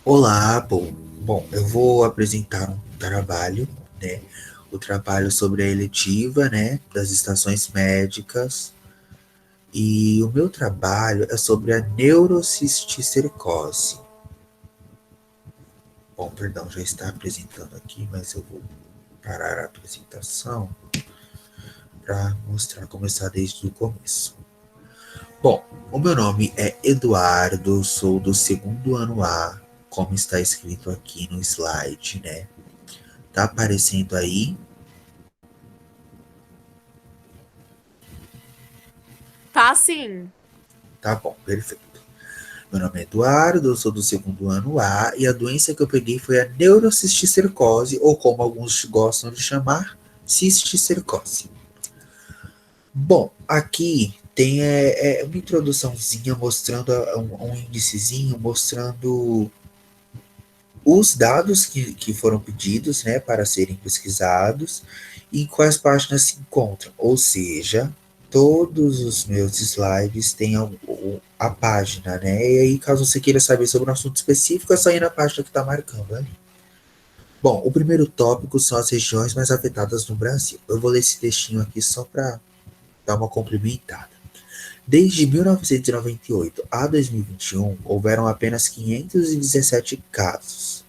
Olá, bom, eu vou apresentar um trabalho, né? O trabalho sobre a eletiva, né, das estações médicas. E o meu trabalho é sobre a neurocisticercose. Bom, perdão, já está apresentando aqui, mas eu vou parar a apresentação para mostrar, começar desde o começo. Bom, o meu nome é Eduardo, sou do segundo ano A, como está escrito aqui no slide, né? Tá aparecendo aí? Tá sim. Tá bom, perfeito. Meu nome é Eduardo, eu sou do segundo ano A e a doença que eu peguei foi a neurocisticercose, ou como alguns gostam de chamar, cisticercose. Bom, aqui tem uma introduçãozinha mostrando um índicezinho mostrando os dados que foram pedidos, né, para serem pesquisados e em quais páginas se encontram. Ou seja, todos os meus slides têm a página, né? E aí, caso você queira saber sobre um assunto específico, é só ir na página que está marcando ali. Bom, o primeiro tópico são as regiões mais afetadas no Brasil. Eu vou ler esse textinho aqui só para dar uma complementada. Desde 1998 a 2021, houveram apenas 517 casos.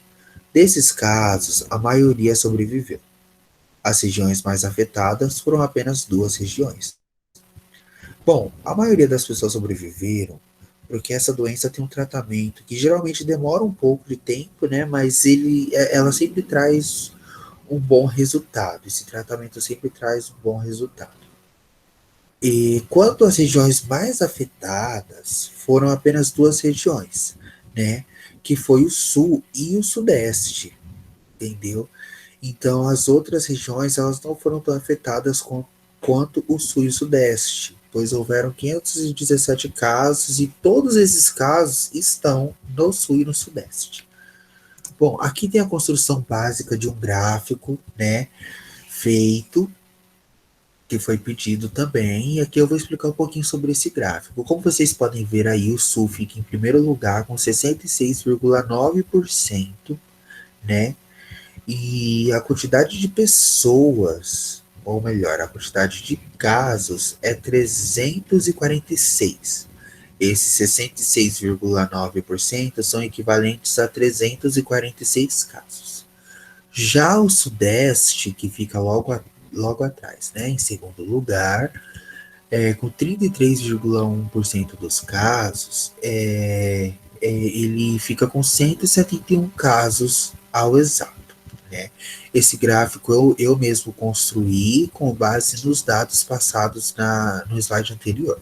Desses casos, a maioria sobreviveu. As regiões mais afetadas foram apenas duas regiões. Bom, a maioria das pessoas sobreviveram porque essa doença tem um tratamento que geralmente demora um pouco de tempo, né? Mas ela sempre traz um bom resultado. Esse tratamento sempre traz um bom resultado. E quanto às regiões mais afetadas, foram apenas duas regiões, né? Que foi o sul e o sudeste, entendeu? Então, as outras regiões elas não foram tão afetadas quanto o sul e o sudeste, pois houveram 517 casos e todos esses casos estão no sul e no sudeste. Bom, aqui tem a construção básica de um gráfico, né, feito, que foi pedido também, e aqui eu vou explicar um pouquinho sobre esse gráfico. Como vocês podem ver aí, o sul fica em primeiro lugar com 66,9%, né, e a quantidade de pessoas, ou melhor, a quantidade de casos é 346. Esses 66,9% são equivalentes a 346 casos. Já o Sudeste, que fica logo atrás, né, em segundo lugar, com 33,1% dos casos, ele fica com 171 casos ao exato. Né? Esse gráfico eu mesmo construí com base nos dados passados no slide anterior.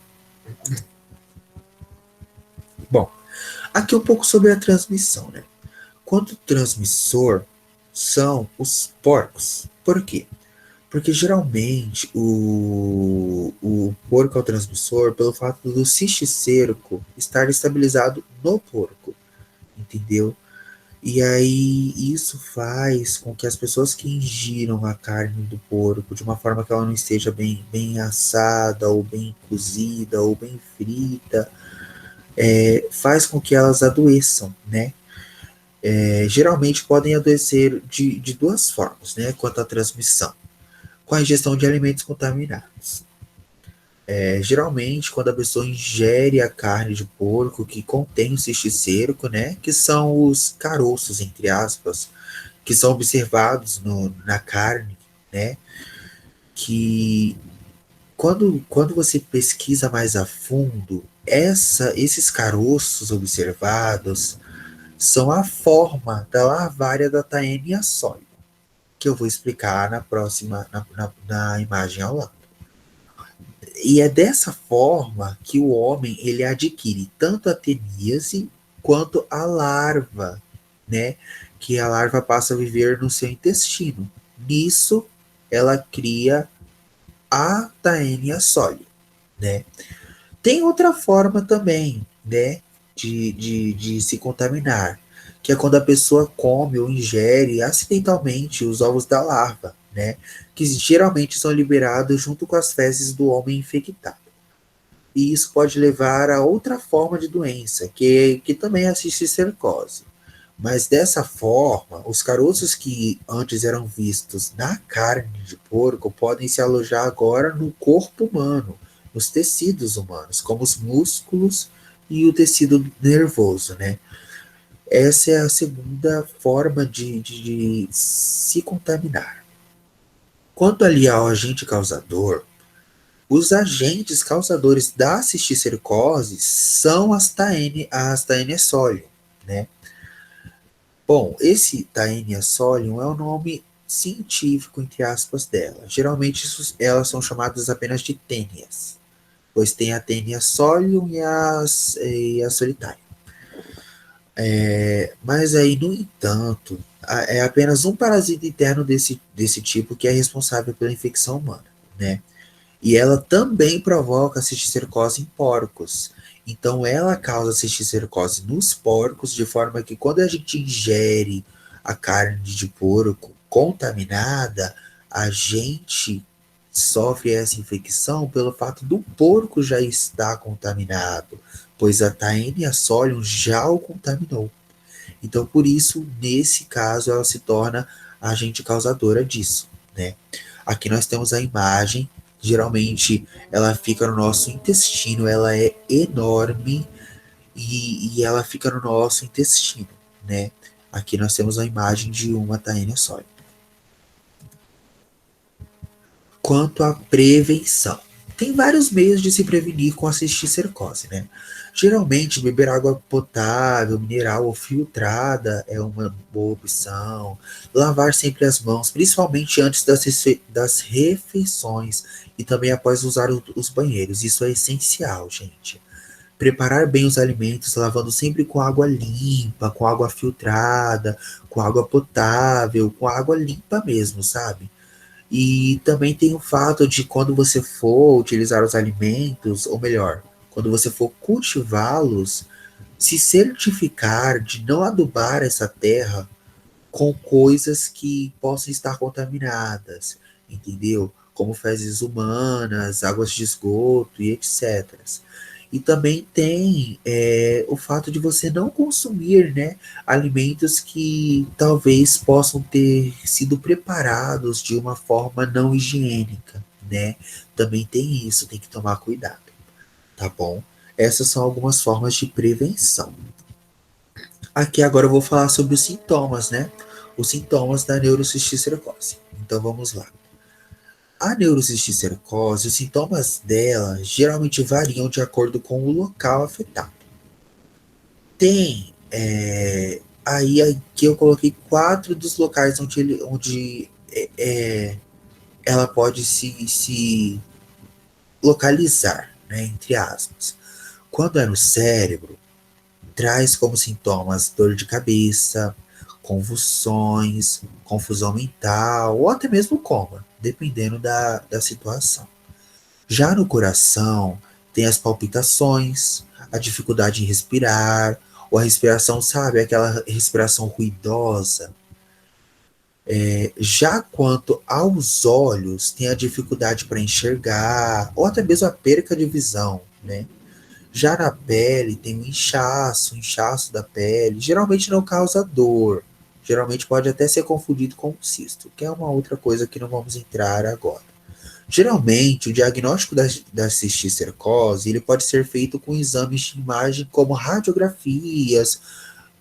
Bom, aqui um pouco sobre a transmissão. Né? Quanto transmissor são os porcos. Por quê? Porque geralmente o porco é o transmissor pelo fato do cisticerco estar estabilizado no porco, entendeu? E aí isso faz com que as pessoas que ingiram a carne do porco de uma forma que ela não esteja bem assada, ou bem cozida, ou bem frita, faz com que elas adoeçam, né? Geralmente podem adoecer de duas formas, né? Quanto à transmissão, com a ingestão de alimentos contaminados. Geralmente, quando a pessoa ingere a carne de porco que contém o cisticerco, né? Que são os caroços, entre aspas, que são observados na carne, né? Que quando você pesquisa mais a fundo, esses caroços observados são a forma da larvária da Taenia sólida, que eu vou explicar na próxima, na imagem ao lado. E é dessa forma que o homem ele adquire tanto a teníase quanto a larva, né? Que a larva passa a viver no seu intestino. Nisso, ela cria a Taenia soli, né? Tem outra forma também, né? De se contaminar, que é quando a pessoa come ou ingere acidentalmente os ovos da larva, né? Que geralmente são liberados junto com as fezes do homem infectado. E isso pode levar a outra forma de doença, que também é a cisticercose. Mas dessa forma, os caroços que antes eram vistos na carne de porco podem se alojar agora no corpo humano, nos tecidos humanos, como os músculos e o tecido nervoso, né? Essa é a segunda forma de se contaminar. Quanto ali ao agente causador, os agentes causadores da cisticercose são as Taenia solium, né? Bom, esse Taenia solium é o nome científico, entre aspas, dela. Geralmente elas são chamadas apenas de tênias, pois tem a Taenia solium e a solitária. Mas aí, no entanto, é apenas um parasita interno desse tipo que é responsável pela infecção humana, né? E ela também provoca cisticercose em porcos. Então, ela causa cisticercose nos porcos, de forma que quando a gente ingere a carne de porco contaminada, a gente sofre essa infecção pelo fato do porco já estar contaminado, pois a Taenia solium já o contaminou. Então, por isso, nesse caso, ela se torna a agente causadora disso, né? Aqui nós temos a imagem, geralmente ela fica no nosso intestino, ela é enorme e ela fica no nosso intestino, né? Aqui nós temos a imagem de uma Taenia sólida. Quanto à prevenção, tem vários meios de se prevenir com a cisticercose, né? Geralmente, beber água potável, mineral ou filtrada é uma boa opção. Lavar sempre as mãos, principalmente antes das refeições e também após usar os banheiros. Isso é essencial, gente. Preparar bem os alimentos, lavando sempre com água limpa, com água filtrada, com água potável, com água limpa mesmo, sabe? E também tem o fato de quando você for utilizar os alimentos, ou melhor, quando você for cultivá-los, se certificar de não adubar essa terra com coisas que possam estar contaminadas, entendeu? Como fezes humanas, águas de esgoto e etc. E também tem o fato de você não consumir, né, alimentos que talvez possam ter sido preparados de uma forma não higiênica, né? Também tem isso, tem que tomar cuidado, tá bom? Essas são algumas formas de prevenção. Aqui agora eu vou falar sobre os sintomas, né? Os sintomas da neurocisticercose. Então vamos lá. A neurocisticercose, os sintomas dela geralmente variam de acordo com o local afetado. Tem aí aqui eu coloquei 4 dos locais onde ela pode se localizar, né, entre aspas. Quando é no cérebro, traz como sintomas dor de cabeça, convulsões, confusão mental ou até mesmo coma, dependendo da situação. Já no coração, tem as palpitações, a dificuldade em respirar, ou a respiração, sabe, aquela respiração ruidosa. Já quanto aos olhos, tem a dificuldade para enxergar, ou até mesmo a perca de visão, né? Já na pele, tem o inchaço da pele, geralmente não causa dor, geralmente pode até ser confundido com um cisto, que é uma outra coisa que não vamos entrar agora. Geralmente, o diagnóstico da cisticercose ele pode ser feito com exames de imagem como radiografias,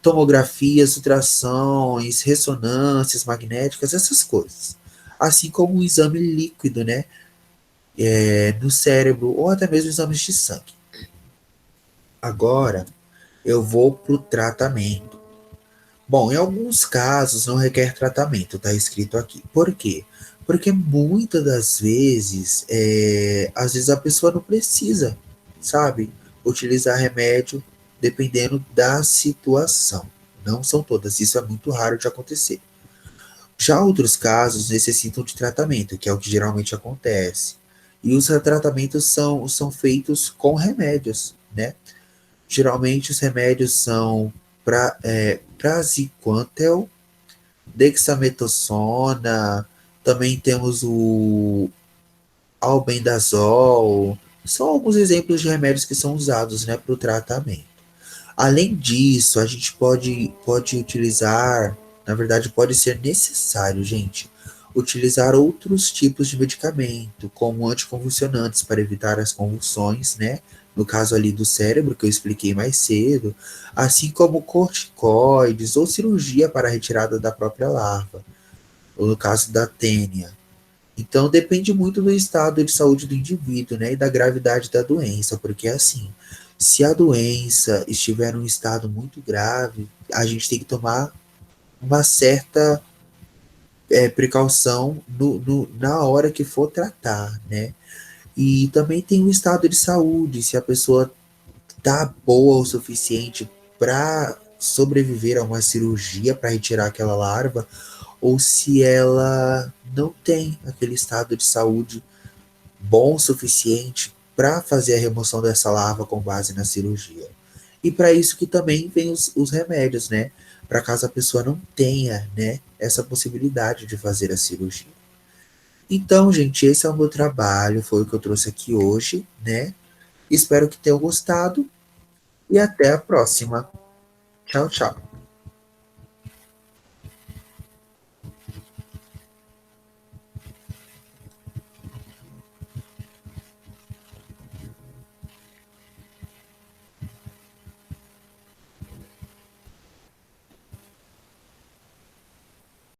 tomografias, ultrassons, ressonâncias magnéticas, essas coisas. Assim como um exame líquido, né, no cérebro ou até mesmo exames de sangue. Agora, eu vou para o tratamento. Bom, em alguns casos não requer tratamento, está escrito aqui. Por quê? Porque muitas das vezes, às vezes a pessoa não precisa, sabe, utilizar remédio dependendo da situação. Não são todas, isso é muito raro de acontecer. Já outros casos necessitam de tratamento, que é o que geralmente acontece. E os tratamentos são feitos com remédios, né? Geralmente os remédios são praziquantel, dexametasona, também temos o albendazol. São alguns exemplos de remédios que são usados, né, para o tratamento. Além disso, a gente pode utilizar, na verdade, pode ser necessário, gente, utilizar outros tipos de medicamento, como anticonvulsionantes para evitar as convulsões, né? No caso ali do cérebro, que eu expliquei mais cedo, assim como corticoides ou cirurgia para a retirada da própria larva, ou no caso da tênia. Então depende muito do estado de saúde do indivíduo, né, e da gravidade da doença, porque assim, se a doença estiver em um estado muito grave, a gente tem que tomar uma certa precaução na hora que for tratar, né? E também tem o estado de saúde, se a pessoa tá boa o suficiente para sobreviver a uma cirurgia para retirar aquela larva, ou se ela não tem aquele estado de saúde bom o suficiente para fazer a remoção dessa larva com base na cirurgia. E para isso que também vem os remédios, né? Para caso a pessoa não tenha, né, essa possibilidade de fazer a cirurgia. Então, gente, esse é o meu trabalho, foi o que eu trouxe aqui hoje, né? Espero que tenham gostado e até a próxima. Tchau, tchau.